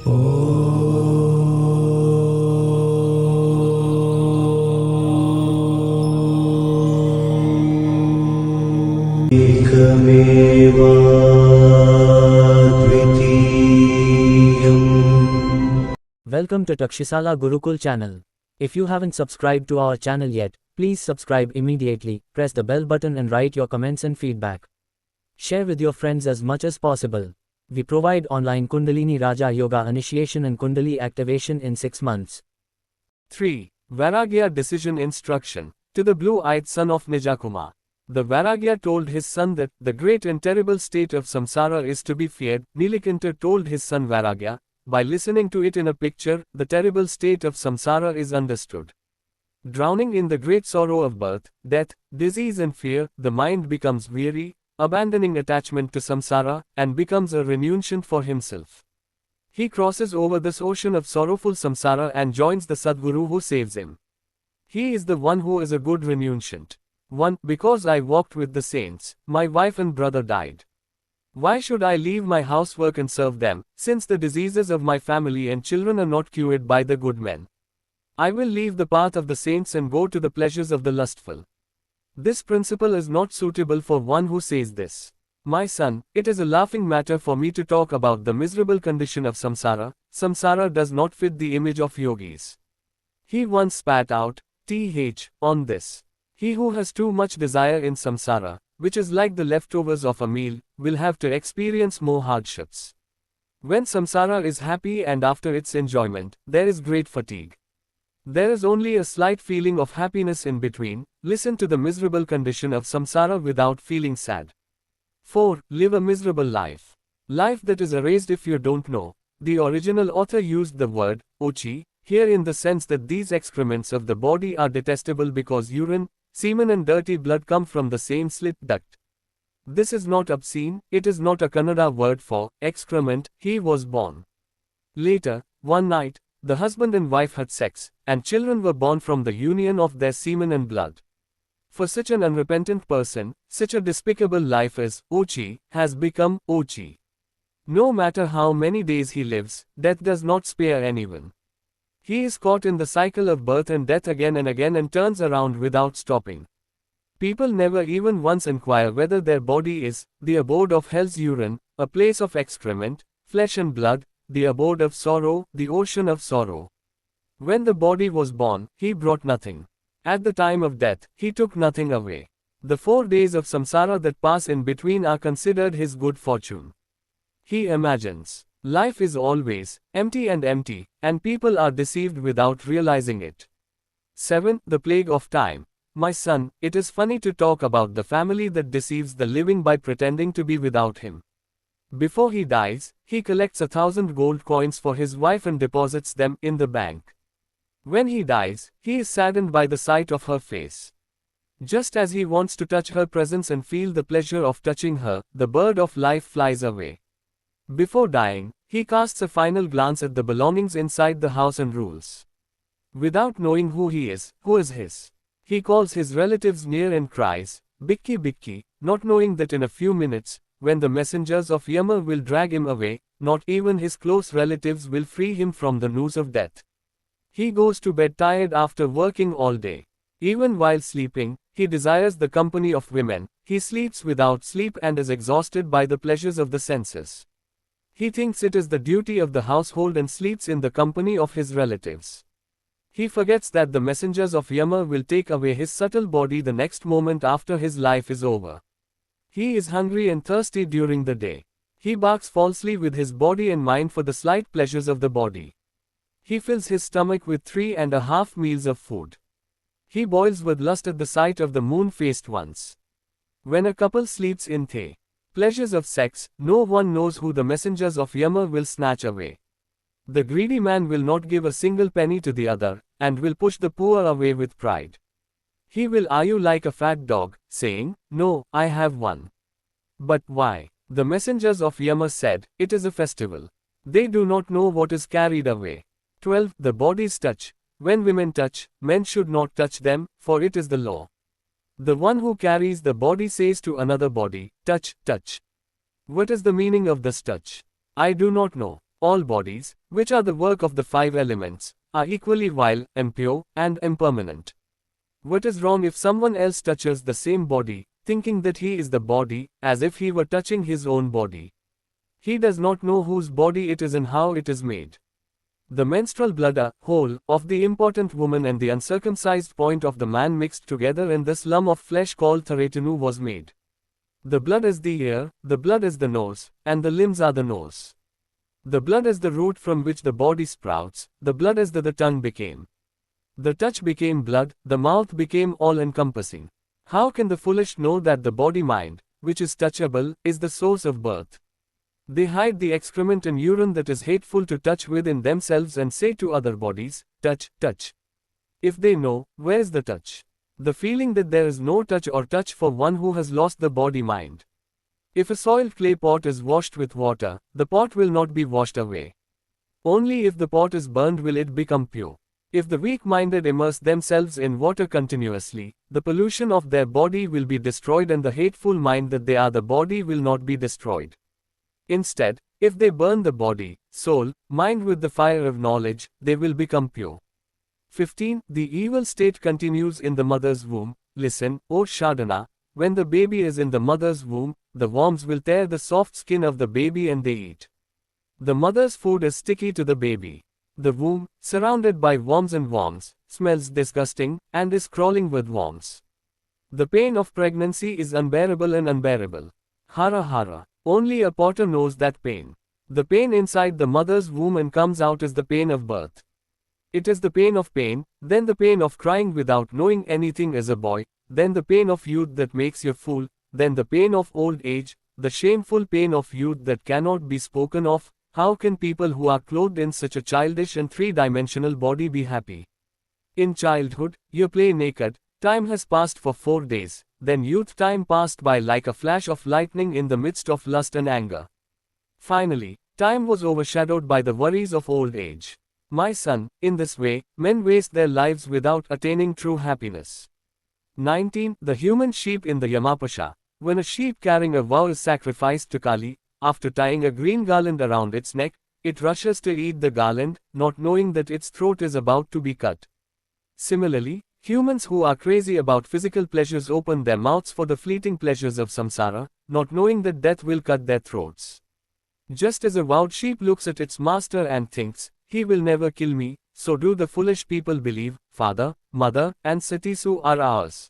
Welcome to Takshashila Gurukul channel. If you haven't subscribed to our channel yet, please subscribe immediately, press the bell button and write your comments and feedback. Share with your friends as much as possible. We provide online Kundalini Raja Yoga initiation and Kundali activation in 6 months. 3. Vairagya Decision Instruction. To the blue-eyed son of Nijakuma. The Vairagya told his son that the great and terrible state of samsara is to be feared. Nilakanta told his son Vairagya, by listening to it in a picture, the terrible state of samsara is understood. Drowning in the great sorrow of birth, death, disease and fear, the mind becomes weary, abandoning attachment to samsara, and becomes a renunciant for himself. He crosses over this ocean of sorrowful samsara and joins the Sadguru who saves him. He is the one who is a good renunciant. 1. Because I walked with the saints, my wife and brother died. Why should I leave my housework and serve them, since the diseases of my family and children are not cured by the good men? I will leave the path of the saints and go to the pleasures of the lustful. This principle is not suitable for one who says this. My son, it is a laughing matter for me to talk about the miserable condition of samsara. Samsara does not fit the image of yogis. He once spat out, on this. He who has too much desire in samsara, which is like the leftovers of a meal, will have to experience more hardships. When samsara is happy and after its enjoyment, there is great fatigue. There is only a slight feeling of happiness in between. Listen to the miserable condition of samsara without feeling sad. 4. Live a miserable life. Life that is erased if you don't know. The original author used the word, ochi, here in the sense that these excrements of the body are detestable because urine, semen and dirty blood come from the same slit duct. This is not obscene, it is not a Kannada word for excrement. He was born. Later, one night, the husband and wife had sex, and children were born from the union of their semen and blood. For such an unrepentant person, such a despicable life as ochi has become ochi. No matter how many days he lives, death does not spare anyone. He is caught in the cycle of birth and death again and again and turns around without stopping. People never even once inquire whether their body is the abode of hell's urine, a place of excrement, flesh and blood, the abode of sorrow, the ocean of sorrow. When the body was born, he brought nothing. At the time of death, he took nothing away. The 4 days of samsara that pass in between are considered his good fortune. He imagines life is always empty, and people are deceived without realizing it. 7. The plague of time. My son, it is funny to talk about the family that deceives the living by pretending to be without him. Before he dies, he collects 1,000 gold coins for his wife and deposits them in the bank. When he dies, he is saddened by the sight of her face. Just as he wants to touch her presence and feel the pleasure of touching her, the bird of life flies away. Before dying, he casts a final glance at the belongings inside the house and rules. Without knowing who is his. He calls his relatives near and cries, "Bikki Bikki," not knowing that in a few minutes, when the messengers of Yama will drag him away, not even his close relatives will free him from the noose of death. He goes to bed tired after working all day. Even while sleeping, he desires the company of women. He sleeps without sleep and is exhausted by the pleasures of the senses. He thinks it is the duty of the household and sleeps in the company of his relatives. He forgets that the messengers of Yama will take away his subtle body the next moment after his life is over. He is hungry and thirsty during the day. He barks falsely with his body and mind for the slight pleasures of the body. He fills his stomach with 3.5 meals of food. He boils with lust at the sight of the moon-faced ones. When a couple sleeps in the pleasures of sex, no one knows who the messengers of Yama will snatch away. The greedy man will not give a single penny to the other, and will push the poor away with pride. He will eye you like a fat dog, saying, "No, I have one." But why? The messengers of Yama said, "It is a festival." They do not know what is carried away. 12. The body's touch. When women touch, men should not touch them, for it is the law. The one who carries the body says to another body, "Touch, touch." What is the meaning of this touch? I do not know. all bodies, which are the work of the 5 elements, are equally vile, impure, and impermanent. What is wrong if someone else touches the same body, thinking that he is the body, as if he were touching his own body? He does not know whose body it is and how it is made. The menstrual blood, whole, of the important woman and the uncircumcised point of the man mixed together in this lump of flesh called Tharatanu was made. The blood is the ear, the blood is the nose, and the limbs are the nose. The blood is the root from which the body sprouts, the blood is the tongue became. The touch became blood, the mouth became all-encompassing. How can the foolish know that the body-mind, which is touchable, is the source of birth? They hide the excrement and urine that is hateful to touch within themselves and say to other bodies, touch, touch. If they know, where is the touch? The feeling that there is no touch or touch for one who has lost the body-mind. If a soiled clay pot is washed with water, the pot will not be washed away. Only if the pot is burned will it become pure. If the weak-minded immerse themselves in water continuously, the pollution of their body will be destroyed and the hateful mind that they are the body will not be destroyed. Instead, if they burn the body, soul, mind with the fire of knowledge, they will become pure. 15. The evil state continues in the mother's womb. Listen, O Sadhana, when the baby is in the mother's womb, the worms will tear the soft skin of the baby and they eat. The mother's food is sticky to the baby. The womb, surrounded by worms and worms, smells disgusting, and is crawling with worms. The pain of pregnancy is unbearable and unbearable. Hara hara. Only a potter knows that pain. The pain inside the mother's womb and comes out is the pain of birth. It is the pain of pain, then the pain of crying without knowing anything as a boy, then the pain of youth that makes you fool, then the pain of old age, the shameful pain of youth that cannot be spoken of. How can people who are clothed in such a childish and three-dimensional body be happy? In childhood, you play naked, time has passed for 4 days, then youth time passed by like a flash of lightning in the midst of lust and anger. Finally, time was overshadowed by the worries of old age. My son, in this way, men waste their lives without attaining true happiness. 19. The human sheep in the Yamapasha. When a sheep carrying a vow is sacrificed to Kali, after tying a green garland around its neck, it rushes to eat the garland, not knowing that its throat is about to be cut. Similarly, humans who are crazy about physical pleasures open their mouths for the fleeting pleasures of samsara, not knowing that death will cut their throats. Just as a vowed sheep looks at its master and thinks, he will never kill me, so do the foolish people believe, father, mother, and Satisu are ours.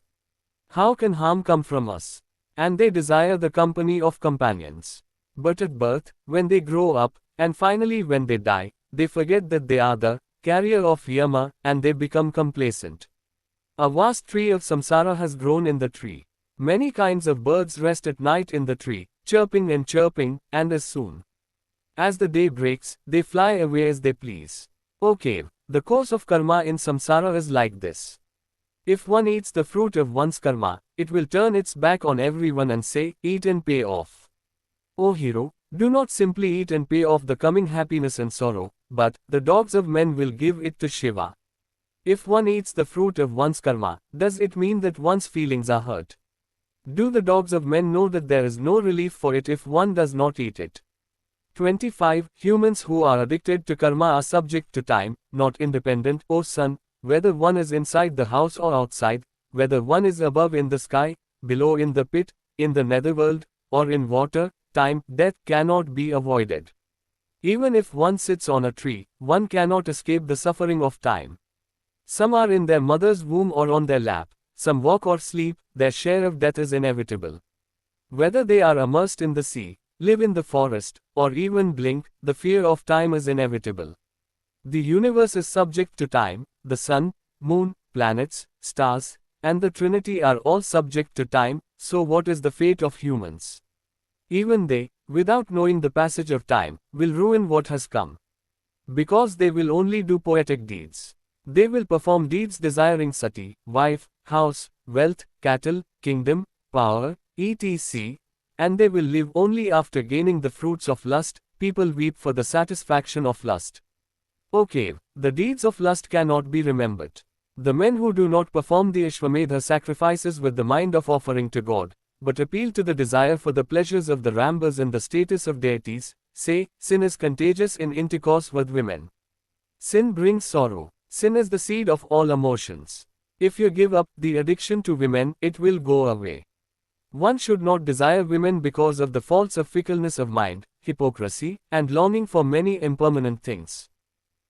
How can harm come from us? And they desire the company of companions. But at birth, when they grow up, and finally when they die, they forget that they are the carrier of Yama, and they become complacent. A vast tree of samsara has grown in the tree. Many kinds of birds rest at night in the tree, chirping, and as soon as the day breaks, they fly away as they please. Okay, the course of karma in samsara is like this. If one eats the fruit of one's karma, it will turn its back on everyone and say, eat and pay off. O hero, do not simply eat and pay off the coming happiness and sorrow, but the dogs of men will give it to Shiva. If one eats the fruit of one's karma, does it mean that one's feelings are hurt? Do the dogs of men know that there is no relief for it if one does not eat it? 25. Humans who are addicted to karma are subject to time, not independent. O son, whether one is inside the house or outside, whether one is above in the sky, below in the pit, in the netherworld, or in water, time, death cannot be avoided. Even if one sits on a tree, one cannot escape the suffering of time. Some are in their mother's womb or on their lap, some walk or sleep, their share of death is inevitable. Whether they are immersed in the sea, live in the forest, or even blink, the fear of time is inevitable. The universe is subject to time, the sun, moon, planets, stars, and the Trinity are all subject to time, so what is the fate of humans? Even they, without knowing the passage of time, will ruin what has come. Because they will only do poetic deeds. They will perform deeds desiring sati, wife, house, wealth, cattle, kingdom, power, etc. And they will live only after gaining the fruits of lust. People weep for the satisfaction of lust. Okay, the deeds of lust cannot be remembered. The men who do not perform the Ashwamedha sacrifices with the mind of offering to God, but appeal to the desire for the pleasures of the rambas and the status of deities, say, sin is contagious in intercourse with women. Sin brings sorrow. Sin is the seed of all emotions. If you give up the addiction to women, it will go away. One should not desire women because of the faults of fickleness of mind, hypocrisy, and longing for many impermanent things.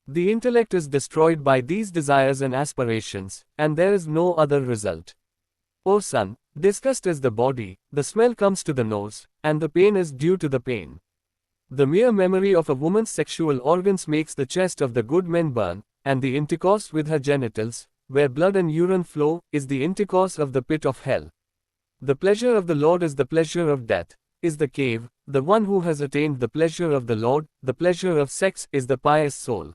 The intellect is destroyed by these desires and aspirations, and there is no other result. O son, disgust is the body, the smell comes to the nose, and the pain is due to the pain. The mere memory of a woman's sexual organs makes the chest of the good men burn, and the intercourse with her genitals, where blood and urine flow, is the intercourse of the pit of hell. The pleasure of the Lord is the pleasure of death, is the cave, the one who has attained the pleasure of the Lord, the pleasure of sex, is the pious soul.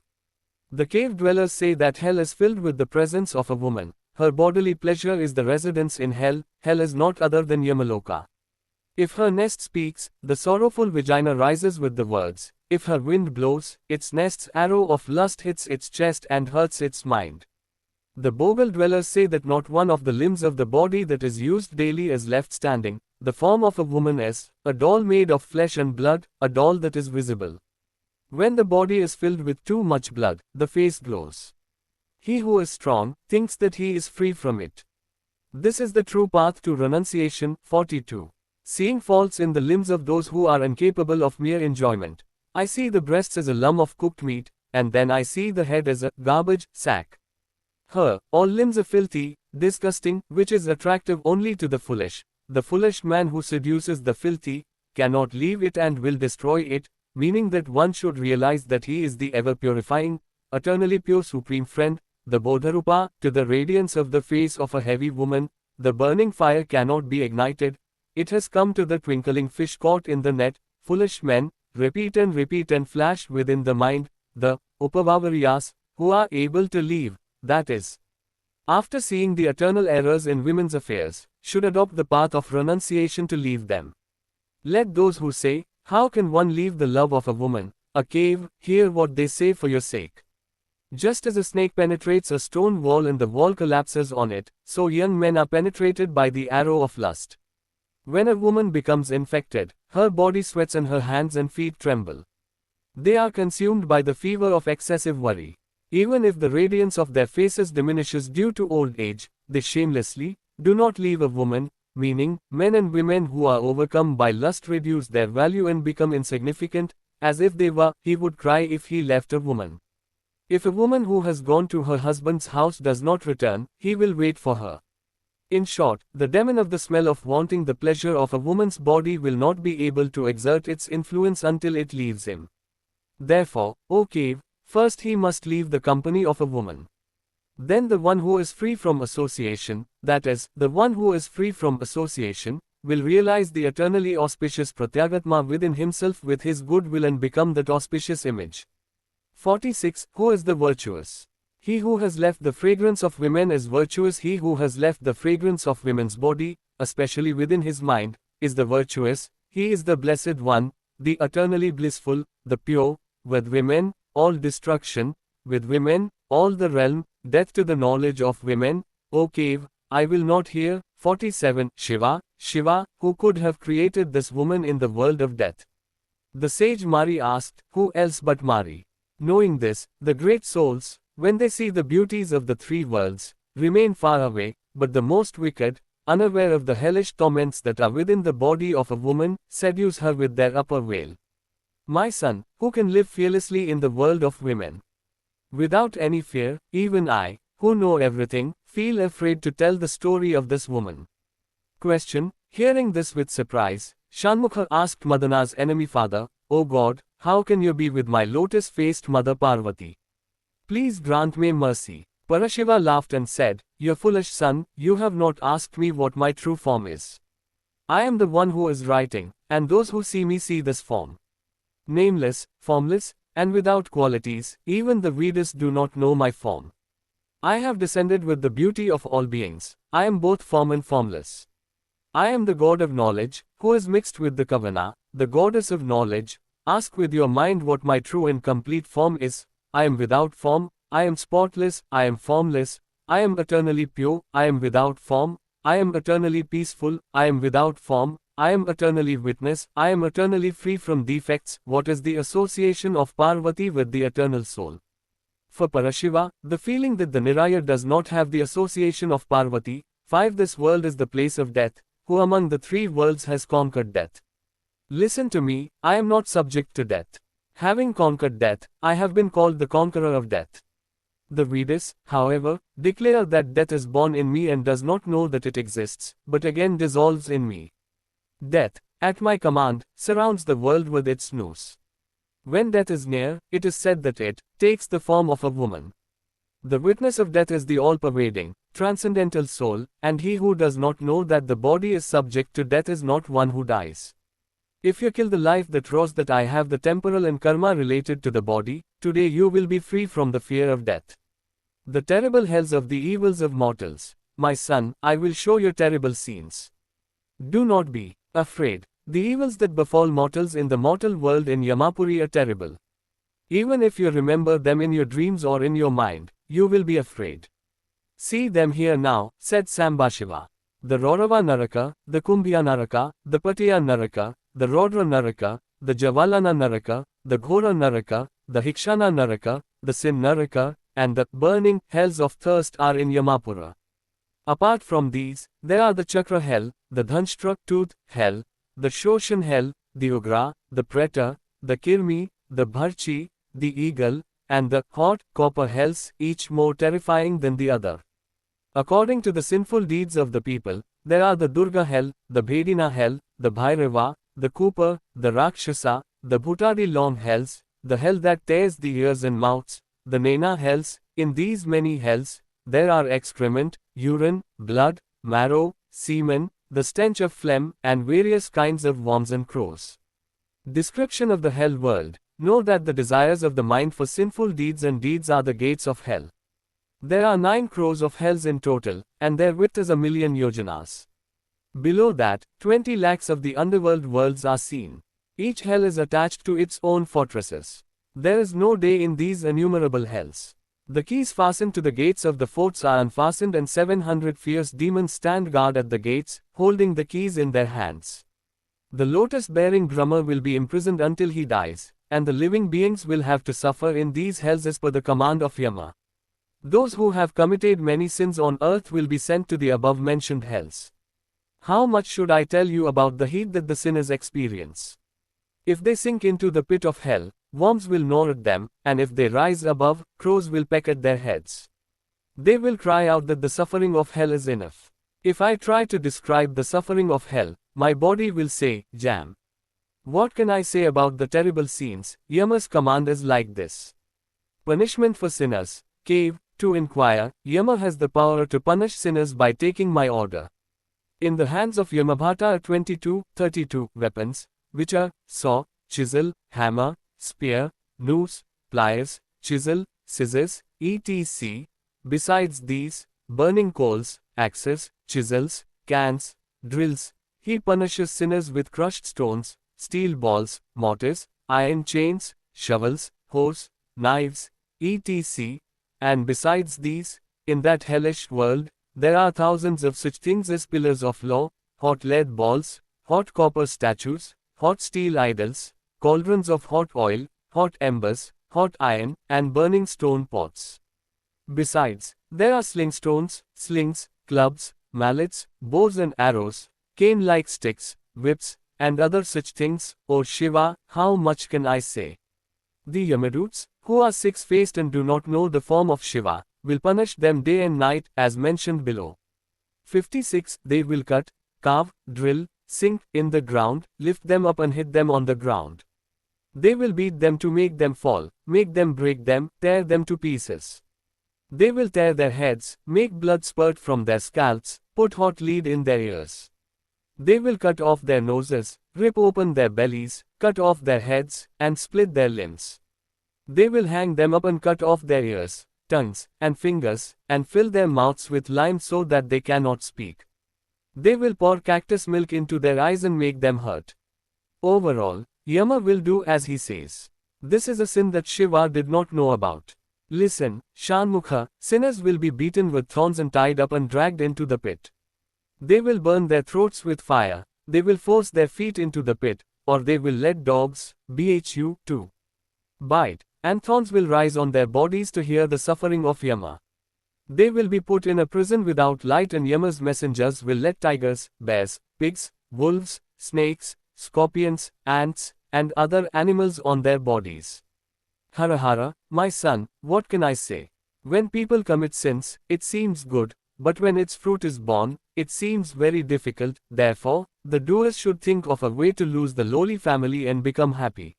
The cave dwellers say that hell is filled with the presence of a woman. Her bodily pleasure is the residence in hell. Hell is not other than Yamaloka. If her nest speaks, the sorrowful vagina rises with the words. If her wind blows, its nest's arrow of lust hits its chest and hurts its mind. The Bogal dwellers say that not one of the limbs of the body that is used daily is left standing. The form of a woman is a doll made of flesh and blood, a doll that is visible. When the body is filled with too much blood, the face glows. He who is strong thinks that he is free from it. This is the true path to renunciation. 42. Seeing faults in the limbs of those who are incapable of mere enjoyment. I see the breasts as a lump of cooked meat, and then I see the head as a garbage sack. All limbs are filthy, disgusting, which is attractive only to the foolish. The foolish man who seduces the filthy cannot leave it and will destroy it, meaning that one should realize that he is the ever-purifying, eternally pure Supreme Friend, the Bodharupa. To the radiance of the face of a heavy woman, the burning fire cannot be ignited. It has come to the twinkling fish caught in the net. Foolish men, repeat and flash within the mind, the Upavavariyas, who are able to leave, that is, after seeing the eternal errors in women's affairs, should adopt the path of renunciation to leave them. Let those who say, how can one leave the love of a woman, a cave, hear what they say for your sake. Just as a snake penetrates a stone wall and the wall collapses on it, so young men are penetrated by the arrow of lust. When a woman becomes infected, her body sweats and her hands and feet tremble. They are consumed by the fever of excessive worry. Even if the radiance of their faces diminishes due to old age, they shamelessly do not leave a woman, meaning, men and women who are overcome by lust reduce their value and become insignificant, as if they were. He would cry if he left a woman. If a woman who has gone to her husband's house does not return, he will wait for her. In short, the demon of the smell of wanting the pleasure of a woman's body will not be able to exert its influence until it leaves him. Therefore, O cave, first he must leave the company of a woman. Then the one who is free from association, that is, the one who is free from association, will realize the eternally auspicious Pratyagatma within himself with his good will and become that auspicious image. 46. Who is the virtuous? He who has left the fragrance of women is virtuous. He who has left the fragrance of women's body, especially within his mind, is the virtuous. He is the blessed one, the eternally blissful, the pure. With women, all destruction, with women, all the realm, death to the knowledge of women. O cave, I will not hear. 47. Shiva, who could have created this woman in the world of death? The sage Mari asked, who else but Mari? Knowing this, the great souls, when they see the beauties of the three worlds, remain far away, but the most wicked, unaware of the hellish torments that are within the body of a woman, seduce her with their upper veil. My son, who can live fearlessly in the world of women? Without any fear, even I, who know everything, feel afraid to tell the story of this woman. Question. Hearing this with surprise, Shanmukha asked Madana's enemy father, O God, how can you be with my lotus-faced mother Parvati? Please grant me mercy. Parashiva laughed and said, You foolish son, you have not asked me what my true form is. I am the one who is writing, and those who see me see this form. Nameless, formless, and without qualities, even the Vedas do not know my form. I have descended with the beauty of all beings. I am both form and formless. I am the God of knowledge, who is mixed with the Kavana, the goddess of knowledge. Ask with your mind what my true and complete form is. I am without form, I am spotless, I am formless, I am eternally pure, I am without form, I am eternally peaceful, I am without form, I am eternally witness, I am eternally free from defects. What is the association of Parvati with the eternal soul? For Parashiva, the feeling that the Niraya does not have the association of Parvati. 5. This world is the place of death. Who among the three worlds has conquered death? Listen to me, I am not subject to death. Having conquered death, I have been called the conqueror of death. The Vedas, however, declare that death is born in me and does not know that it exists, but again dissolves in me. Death, at my command, surrounds the world with its noose. When death is near, it is said that it takes the form of a woman. The witness of death is the all-pervading, transcendental soul, and he who does not know that the body is subject to death is not one who dies. If you kill the life that rose that I have the temporal and karma related to the body, today you will be free from the fear of death. The terrible hells of the evils of mortals. My son, I will show you terrible scenes. Do not be afraid. The evils that befall mortals in the mortal world in Yamapuri are terrible. Even if you remember them in your dreams or in your mind, you will be afraid. See them here now, said Sambhashiva. The Raurava Naraka, the Kumbhiya Naraka, the Patiya Naraka, the Rodra Naraka, the Javalana Naraka, the Ghora Naraka, the Hikshana Naraka, the Sin Naraka, and the burning hells of thirst are in Yamapura. Apart from these, there are the Chakra hell, the Dhanshtra tooth hell, the Shoshan hell, the Ugra, the Preta, the Kirmi, the Bharchi, the Eagle, and the hot copper hells, each more terrifying than the other. According to the sinful deeds of the people, there are the Durga hell, the Bhedina hell, the Bhairava, the Cooper, the Rakshasa, the Bhutadi long hells, the hell that tears the ears and mouths, the Nena hells. In these many hells, there are excrement, urine, blood, marrow, semen, the stench of phlegm, and various kinds of worms and crows. Description of the hell world. Know that the desires of the mind for sinful deeds and deeds are the gates of hell. There are 9 crores of hells in total, and their width is 1,000,000 yojanas. Below that, 20 lakhs of the underworld worlds are seen. Each hell is attached to its own fortresses. There is no day in these innumerable hells. The keys fastened to the gates of the forts are unfastened, and 700 fierce demons stand guard at the gates, holding the keys in their hands. The lotus-bearing Brahma will be imprisoned until he dies, and the living beings will have to suffer in these hells as per the command of Yama. Those who have committed many sins on earth will be sent to the above-mentioned hells. How much should I tell you about the heat that the sinners experience? If they sink into the pit of hell, worms will gnaw at them, and if they rise above, crows will peck at their heads. They will cry out that the suffering of hell is enough. If I try to describe the suffering of hell, my body will say, Jam. What can I say about the terrible scenes? Yama's command is like this. Punishment for sinners. Cave, to inquire, Yama has the power to punish sinners by taking my order. In the hands of Yamabhata are 32 weapons, which are saw, chisel, hammer, spear, noose, pliers, chisel, scissors, etc. Besides these, burning coals, axes, chisels, cans, drills. He punishes sinners with crushed stones, steel balls, mortars, iron chains, shovels, hoes, knives, etc. And besides these, in that hellish world, there are thousands of such things as pillars of law, hot lead balls, hot copper statues, hot steel idols, cauldrons of hot oil, hot embers, hot iron, and burning stone pots. Besides, there are sling stones, slings, clubs, mallets, bows and arrows, cane-like sticks, whips, and other such things. O Shiva, how much can I say? The Yamadoots, who are 6-faced and do not know the form of Shiva, will punish them day and night, as mentioned below. 56. They will cut, carve, drill, sink in the ground, lift them up and hit them on the ground. They will beat them to make them fall, make them break them, tear them to pieces. They will tear their heads, make blood spurt from their scalps, put hot lead in their ears. They will cut off their noses, rip open their bellies, cut off their heads, and split their limbs. They will hang them up and cut off their ears, tongues, and fingers, and fill their mouths with lime so that they cannot speak. They will pour cactus milk into their eyes and make them hurt. Overall, Yama will do as he says. This is a sin that Shiva did not know about. Listen, Shanmukha, sinners will be beaten with thorns and tied up and dragged into the pit. They will burn their throats with fire, they will force their feet into the pit, or they will let dogs, bhu, too, bite, and thorns will rise on their bodies to hear the suffering of Yama. They will be put in a prison without light, and Yama's messengers will let tigers, bears, pigs, wolves, snakes, scorpions, ants, and other animals on their bodies. Hara Hara, my son, what can I say? When people commit sins, it seems good, but when its fruit is born, it seems very difficult. Therefore, the doers should think of a way to lose the lowly family and become happy.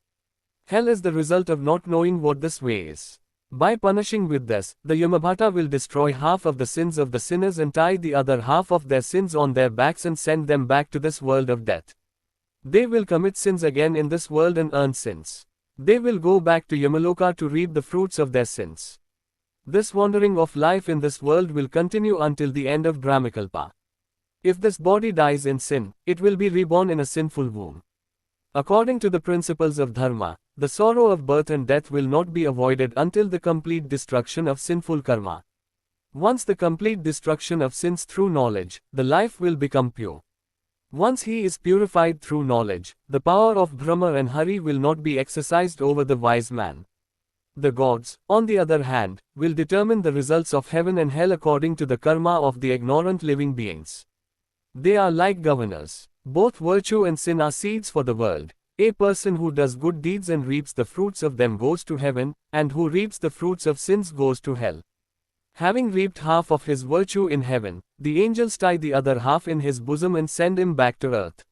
Hell is the result of not knowing what this way is. By punishing with this, the Yamabhata will destroy half of the sins of the sinners and tie the other half of their sins on their backs and send them back to this world of death. They will commit sins again in this world and earn sins. They will go back to Yamaloka to reap the fruits of their sins. This wandering of life in this world will continue until the end of Brahmakalpa. If this body dies in sin, it will be reborn in a sinful womb. According to the principles of Dharma, the sorrow of birth and death will not be avoided until the complete destruction of sinful karma. Once the complete destruction of sins through knowledge, the life will become pure. Once he is purified through knowledge, the power of Brahma and Hari will not be exercised over the wise man. The gods, on the other hand, will determine the results of heaven and hell according to the karma of the ignorant living beings. They are like governors. Both virtue and sin are seeds for the world. A person who does good deeds and reaps the fruits of them goes to heaven, and who reaps the fruits of sins goes to hell. Having reaped half of his virtue in heaven, the angels tie the other half in his bosom and send him back to earth.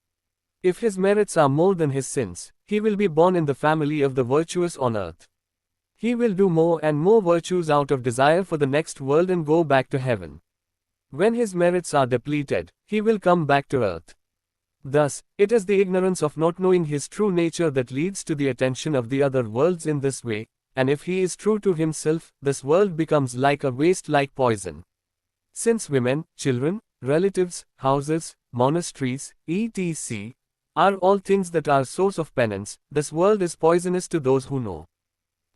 If his merits are more than his sins, he will be born in the family of the virtuous on earth. He will do more and more virtues out of desire for the next world and go back to heaven. When his merits are depleted, he will come back to earth. Thus, it is the ignorance of not knowing his true nature that leads to the attention of the other worlds in this way, and if he is true to himself, this world becomes like a waste, like poison. Since women, children, relatives, houses, monasteries, etc., are all things that are source of penance, this world is poisonous to those who know.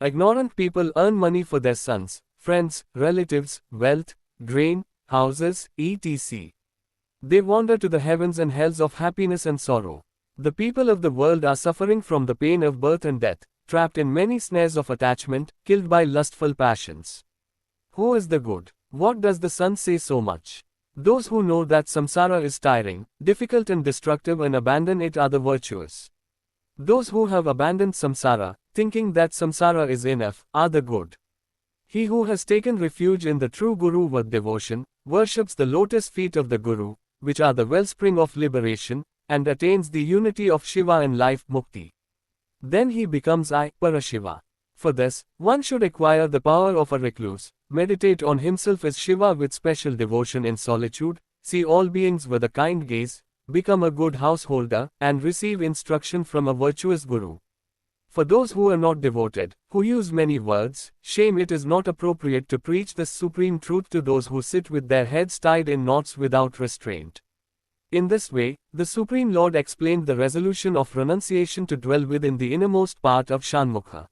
Ignorant people earn money for their sons, friends, relatives, wealth, grain, houses, etc. They wander to the heavens and hells of happiness and sorrow. The people of the world are suffering from the pain of birth and death, trapped in many snares of attachment, killed by lustful passions. Who is the good? What does the sun say so much? Those who know that samsara is tiring, difficult and destructive and abandon it are the virtuous. Those who have abandoned samsara, thinking that samsara is enough, are the good. He who has taken refuge in the true Guru with devotion, worships the lotus feet of the Guru, which are the wellspring of liberation, and attains the unity of Shiva and life mukti. Then he becomes Parashiva. For this, one should acquire the power of a recluse, meditate on himself as Shiva with special devotion in solitude, see all beings with a kind gaze, become a good householder, and receive instruction from a virtuous Guru. For those who are not devoted, who use many words, shame it is not appropriate to preach this supreme truth to those who sit with their heads tied in knots without restraint. In this way, the Supreme Lord explained the resolution of renunciation to dwell within the innermost part of Shanmukha.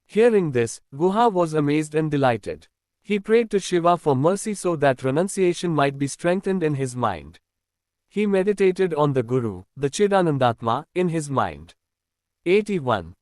Hearing this, Guha was amazed and delighted. He prayed to Shiva for mercy so that renunciation might be strengthened in his mind. He meditated on the Guru, the Chidanandatma, in his mind. 81.